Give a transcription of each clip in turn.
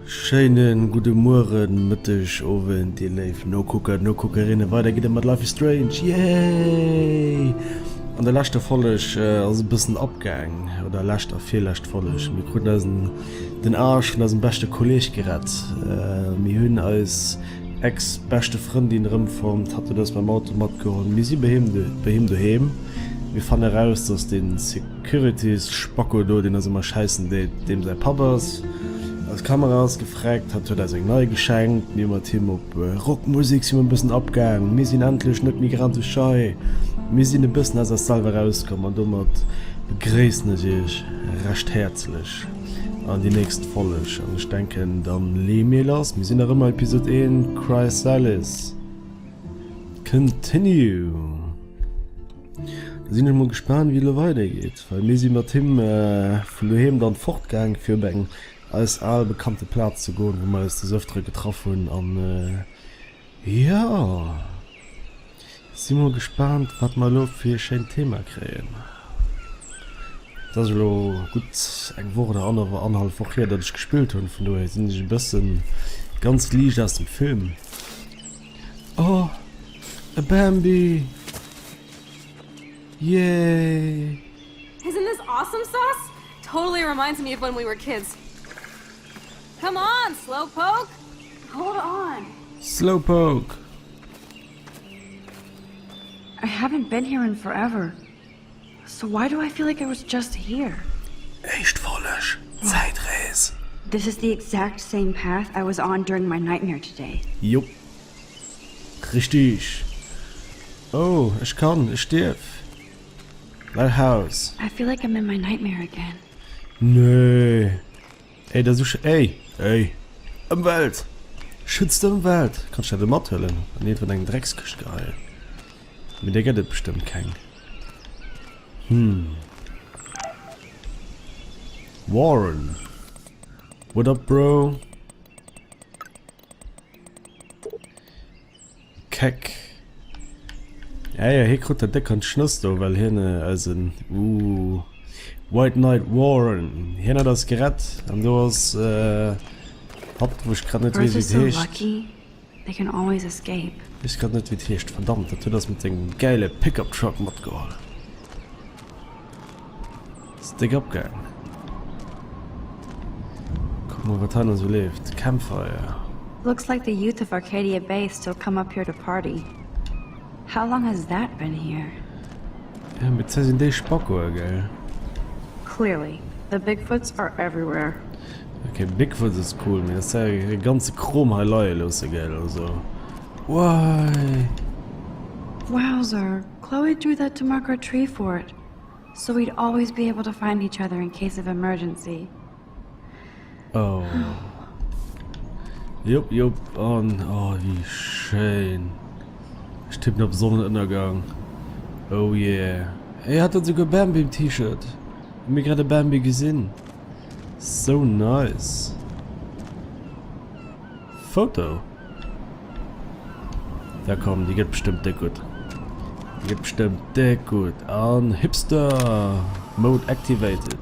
Schönen guten Morgen, Mittag, Abend, die Live, no Guckerinnen, weiter geht mit Life is Strange, yay! An der letzten Folge ist ein bisschen Abgang, oder vielleicht Folge. Wir konnten den Arsch von unserem besten Kollegen gerettet. Wir haben als ex-beste Freundin rumgeformt, hatte das beim Auto mitgeholt. Wir sind bei ihm daheim. Wir fanden heraus, dass den Securities-Spacko, den er immer scheißen, dem sein Papa ist. Als Kameras gefragt hat, er sich neu geschenkt. Wir haben ihm auf Rockmusik sind wir ein bisschen abgegangen. Wir sind endlich nicht migrantisch scheu. Wir sind ein bisschen als er selber rausgekommen und damit begrüßen wir sich recht herzlich an die nächste Folge. Und ich denke, dann leben wir los. Wir sind auch immer Episode 1, Crysalis. Continue. Da sind wir mal gespannt, wie es weitergeht. Weil wir sind mit ihm von daheim dann fortgegangen für Bang. Als allbekannte Platz zu gehen, wo wir uns das öfter getroffen haben. Ja. Sind wir gespannt, was wir für ein schönes Thema kriegen. Das ist gut ein Woche oder anderthalb Woche her, dass ich gespielt habe. Von daher sind ich ein bisschen ganz leicht aus dem Film. Oh, a Bambi. Yay. Isn't this awesome sauce? Totally reminds me of when we were kids. Come on, Slowpoke! Hold on. Slowpoke. I haven't been here in forever. So why do I feel like I was just here? Echt volles. Zeitreise. This is the exact same path I was on during my nightmare today. Jupp. Richtig. Oh, ich sterb. Lighthouse. I feel like I'm in my nightmare again. Nee. Ey, das ist... Ey. Umwelt. Schützt die Umwelt. Kannst du ja den Matt hören? Nicht von deinem Drecksküche geil. Mit der geht es bestimmt kein. Warren. What up, bro? Keck. Ja, hier kriegt der Deck und Schnuster, weil hier also ein... White Knight Warren. Hier hat das gerettet. Und du hast... wo ich gerade nicht wie es heißt. They can always escape. Ich weiß gerade nicht wie es heißt. Verdammt, dass du das mit dem geilen Pickup-Truck mitgeholt. Das ist dick abgegangen. Guck mal, was da so lebt. Campfire. Looks like the youth of Arcadia Bay still come up here to party. How long has that been here? Ja, mit sind die Spacko, gell? Clearly, the Bigfoots are everywhere. Okay, Bigfoot ist cool, mir ist ja die ganze Chrom-Highlight los, gell, also. Why? Wowzer, Chloe drew that to mark our tree fort, so we'd always be able to find each other in case of emergency. Oh. Jupp, und oh, wie schön. Ich tippe auf Sonnenuntergang. Oh yeah. Er hat uns sogar Bambi im T-Shirt. Mir gerade Bambi gesehen. So nice. Foto. Da kommen, die geht bestimmt dick gut. An Hipster Mode activated.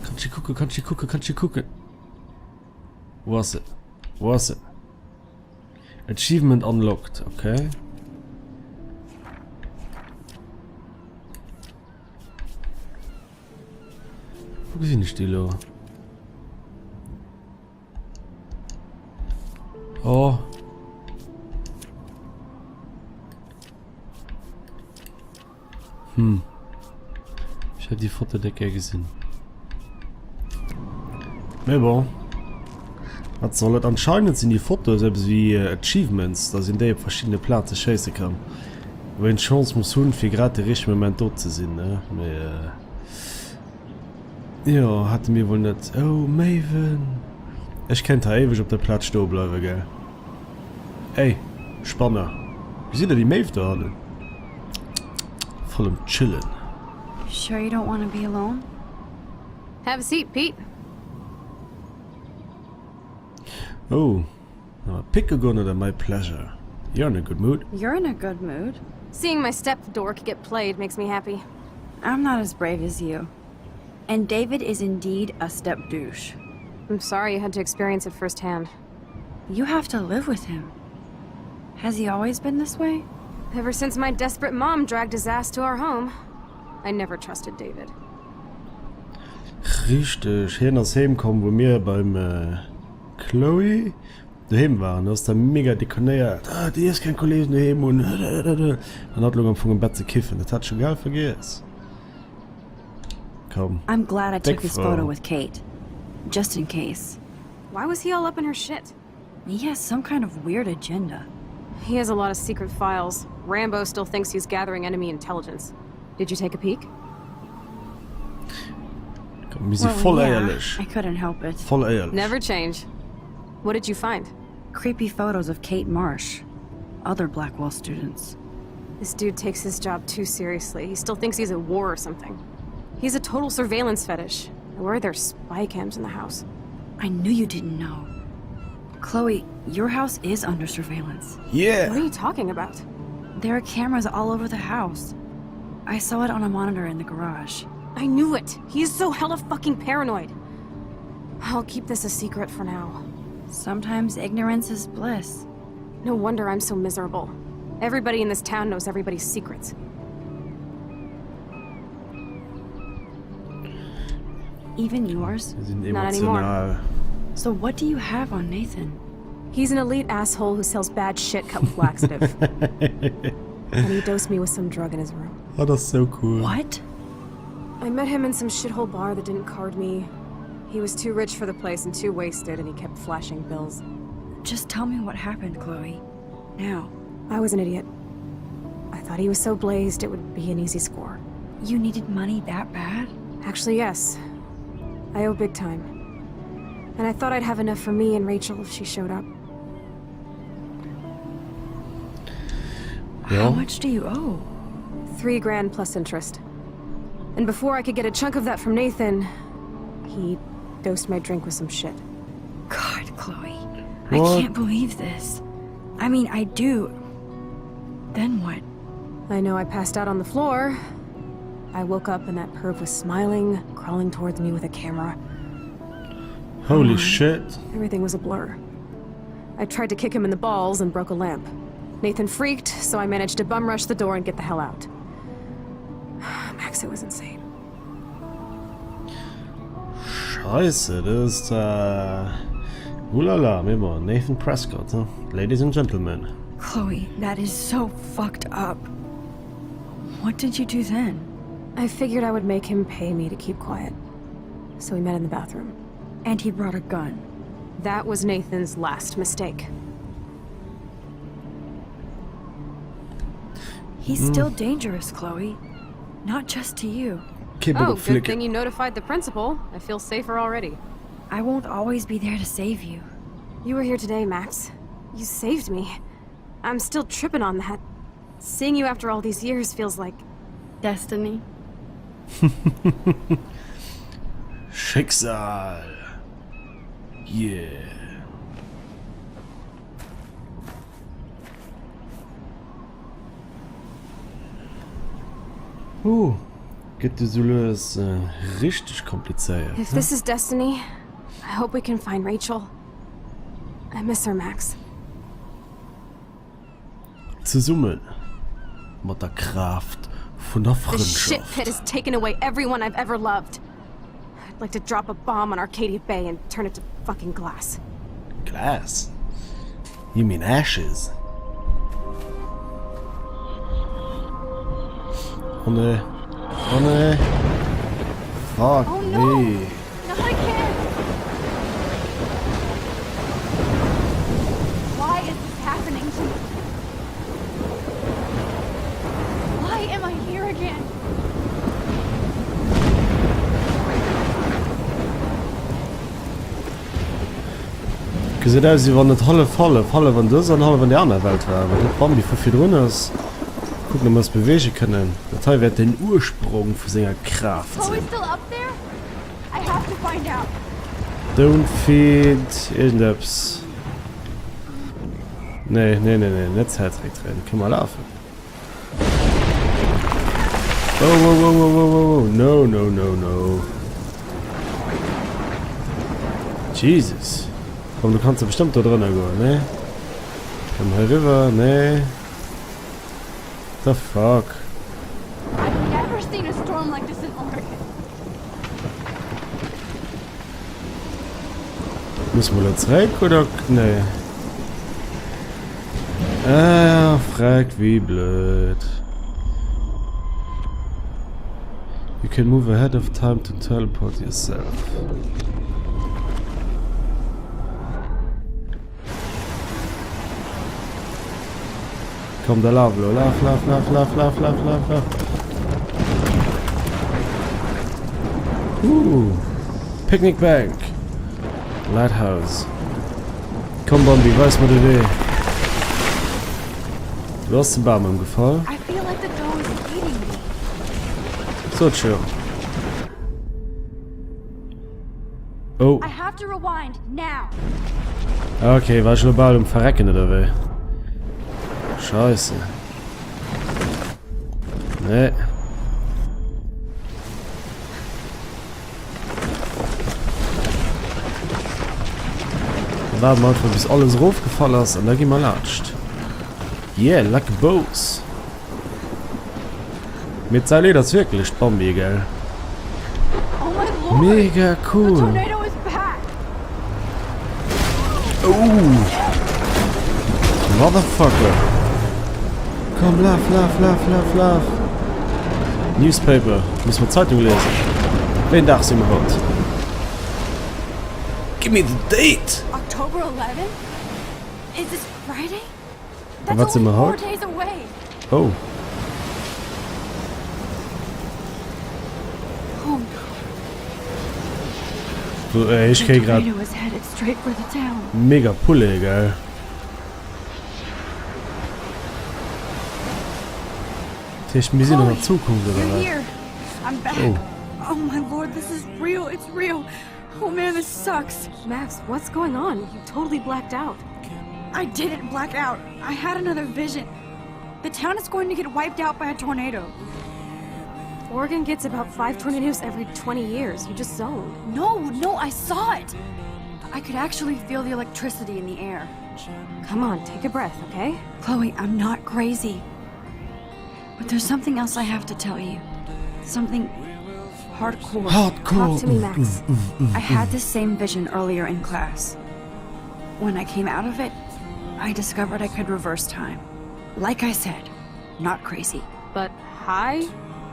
Kannst du gucken? Was it? Achievement unlocked, okay. Wo sind die Stilo? Oh. Ich hätte die Fotodecke gesehen. Aber bon. Was soll das? Anscheinend sind die Fotos selbst wie Achievements, dass in der verschiedene Plätze scheiße kann. Wo eine Chance muss haben, für gerade den richtigen Moment dort zu sein, ne? Ja, hatte mir wohl nicht. Oh, Maven. Ich könnte ewig auf der Platz stehen bleiben, gell? Ey, Spanner. Wie sieht denn die Maeve da an? Voll im Chillen. Sure you don't want to be alone? Have a seat, Pete. Oh, pick a gun at my pleasure. You're in a good mood. You're in a good mood. Seeing my step dork get played makes me happy. I'm not as brave as you. And David is indeed a step douche. I'm sorry you had to experience it firsthand. You have to live with him. Has he always been this way? Ever since my desperate mom dragged his ass to our home, I never trusted David. Richtig, hier nach Hause kommen, wo wir beim Chloe daheim waren. Das ist da mega dekoniert. Ah, die ist kein Kollege daheim und dann hat er am Anfang im Bett zu kiffen. Das hat schon geil vergessen. Komm. I'm glad I took his Frau. photo with Kate. Just in case. Why was he all up in her shit? He has some kind of weird agenda. He has a lot of secret files. Rambo still thinks he's gathering enemy intelligence. Did you take a peek? Komm, wir sind voll ehrlich. I couldn't help it. Voll ehrlich. Never change. What did you find? Creepy photos of Kate Marsh. Other Blackwell students. This dude takes his job too seriously. He still thinks he's at war or something. He's a total surveillance fetish. Where are there spy cams in the house? I knew you didn't know. Chloe, your house is under surveillance. What are Yeah. you talking about? There are cameras all over the house. I saw it on a monitor in the garage. I knew it! He is so hella fucking paranoid. I'll keep this a secret for now. Sometimes ignorance is bliss. No wonder I'm so miserable. Everybody in this town knows everybody's secrets. Even yours? Wir sind Not emotional. So what do you have on Nathan? He's an elite asshole who sells bad shit cut with laxative. And he dosed me with some drug in his room. Oh, das ist so cool. What? I met him in some shithole bar that didn't card me. He was too rich for the place and too wasted, and he kept flashing bills. Just tell me what happened, Chloe. Now. I was an idiot. I thought he was so blazed it would be an easy score. You needed money that bad? Actually, yes. I owe big time. And I thought I'd have enough for me and Rachel if she showed up. Ja. How much do you owe? $3 grand plus interest. And before I could get a chunk of that from Nathan, he dosed my drink with some shit. God, Chloe. What? I can't believe this. I mean, I do. Then what? I know I passed out on the floor. I woke up and that perv was smiling, crawling towards me with a camera. Holy shit. Everything was a blur. I tried to kick him in the balls and broke a lamp. Nathan freaked, so I managed to bum rush the door and get the hell out. Max, it was insane. Scheiße, das ist ulala, remember, Nathan Prescott, huh? Ladies and gentlemen. Chloe, that is so fucked up. What did you do then? I figured I would make him pay me to keep quiet. So we met in the bathroom. And he brought a gun. That was Nathan's last mistake. He's still dangerous, Chloe. Not just to you. Oh, good thing you notified the principal. I feel safer already. I won't always be there to save you. You were here today, Max. You saved me. I'm still tripping on that. Seeing you after all these years feels like... Destiny. Schicksal. Yeah. Geht die Sule ist richtig kompliziert. If this is destiny, I hope we can find Rachel. I miss her, Max. Zusammen mit der Kraft von der This shit Freundschaft. pit has taken away everyone I've ever loved. I'd like to drop a bomb on Arcadia Bay and turn it to fucking glass. Glass? You mean ashes? Oh ne. Oh ne. Fuck Oh no! me. No, I can't! Why is this happening to me? Why am I here again? Gesagt aus, sie waren nicht Halle, wenn das und Halle, wenn die andere Welt war. Aber das Bomben, die für viel drin ist. Gucken, ob wir es bewegen können. Der Teil wird den Ursprung für seine Kraft Chloe's sein. still up there? I have to find out. Don't feed irgendetwas. Nee, nicht Zeitrecht drin. Kann mal laufen. Oh, no. Jesus. Komm, du kannst ja bestimmt da drinnen gehen, ne? Komm hier rüber, ne? The fuck? I've never seen a storm like this in Oregon. Müssen wir jetzt zurück oder? Ne. Fragt wie blöd. You can move ahead of time to teleport yourself. Komm, da lauf. Picnic Bank. Lighthouse. Komm, Bombi, weiß mir du weh. Du hast den Baum umgefallen. I feel like the dough is eating me. So chill. Oh. I have to rewind now. Okay, war ich global Verrecken oder weh? Scheiße. Nee. Warten wir einfach, bis alles raufgefallen ist und dann gehen wir latscht. Yeah, like a boss. Mit Zeile das wirklich Bombe, gell? Oh my lord. Mega The cool. tornado is back. Oh. Motherfucker. Komm, lauf. Newspaper. Müssen wir Zeitung lesen. Wen darfst du überhaupt? Give me the date. October 11th? Is this Friday? What's That's in only my 4 heart? days away. Oh. Oh no. So, ich The krieg grad tornado is headed straight for the town. mega Pulle, gell? Wir sind noch in der Zukunft, oder You're was? here. I'm back. Oh. Oh my lord, this is real. It's real. Oh man, this sucks. Max, what's going on? You totally blacked out. I didn't black out. I had another vision. The town is going to get wiped out by a tornado. Oregon gets about 5 tornadoes every 20 years. You just zoned. No, I saw it. I could actually feel the electricity in the air. Come on, take a breath, okay? Chloe, I'm not crazy. But there's something else I have to tell you. Something hardcore. Talk to me, Max. I had this same vision earlier in class. When I came out of it, I discovered I could reverse time. Like I said, not crazy. But high,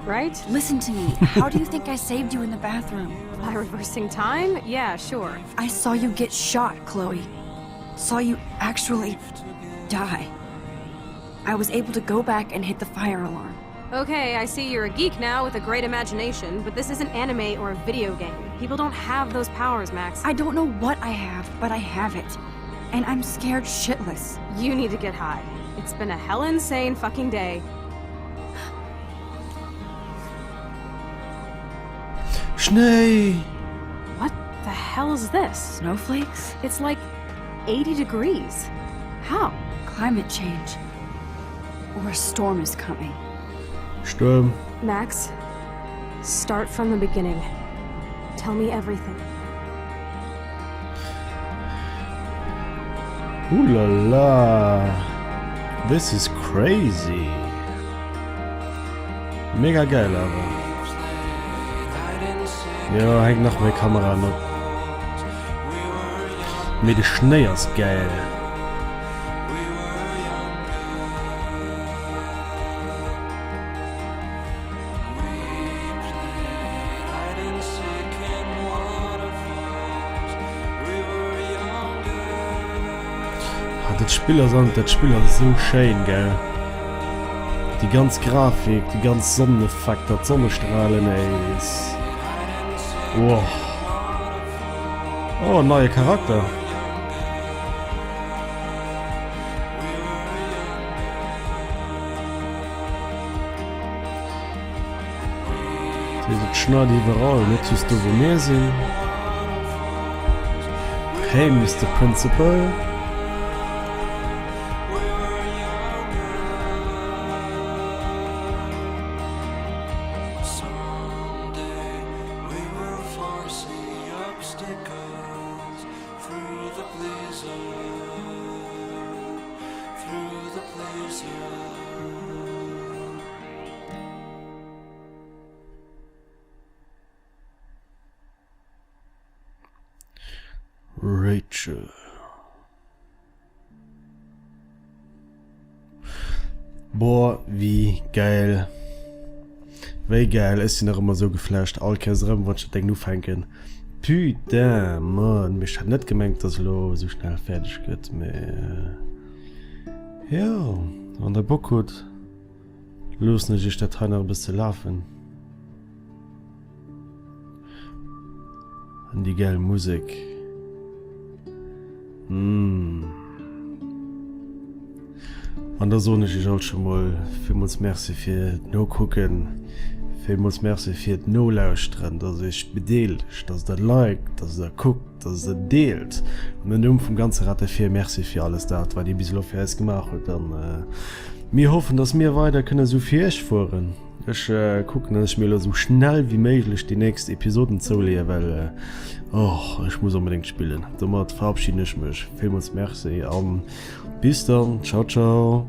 right? Listen to me. How do you think I saved you in the bathroom? By reversing time? Yeah, sure. I saw you get shot, Chloe. Saw you actually die. I was able to go back and hit the fire alarm. Okay, I see you're a geek now with a great imagination, but this isn't anime or a video game. People don't have those powers, Max. I don't know what I have, but I have it. And I'm scared shitless. You need to get high. It's been a hell insane fucking day. Schnee! What the hell is this? Snowflakes? It's like 80 degrees. How? Climate change. Or a storm is coming. Sturm. Max, start from the beginning. Tell me everything. Ooh la la. This is crazy. Mega geil, aber. Ja, hängt noch mehr Kamera noch. Mit der Schnee ist geil. Das Spiel ist so schön, gell? Die ganze Grafik, die ganze Sonneneffekte, die Sonnenstrahlen, ey, ist... Wow. Oh, neuer Charakter. Diese Schneide überall, nicht siehst du, wo wir sind. Hey, Mr. Principal. through the blizzard, through the blizzard. Rachel. Boah, wie geil. Wie geil, ist sie noch immer so geflasht. Alkäserem, was ich denke, nur fänken. Putain, Mann, mich hat nicht gemerkt, dass lo so schnell fertig geht. Ja, an der Bock hat, los nicht, ich da noch ein bisschen laufen. Und die geile Musik. An der Sonne ist auch schon mal vielmals merci für no gucken, vielmals merci für no lauschen, dass ich bedeelt, dass der liked, dass er guckt, dass er deelt. Und dann vom ganzen Rat dafür merci für alles das, was die bis auf jetzt gemacht hat. Dann wir hoffen, dass wir weiter können so viel fahren. Ich gucke, dass ich mir so schnell wie möglich die nächsten Episoden zulege, weil ich muss unbedingt spielen. Damit verabschiede ich mich. Vielmals merci. Bis dann. Ciao, ciao.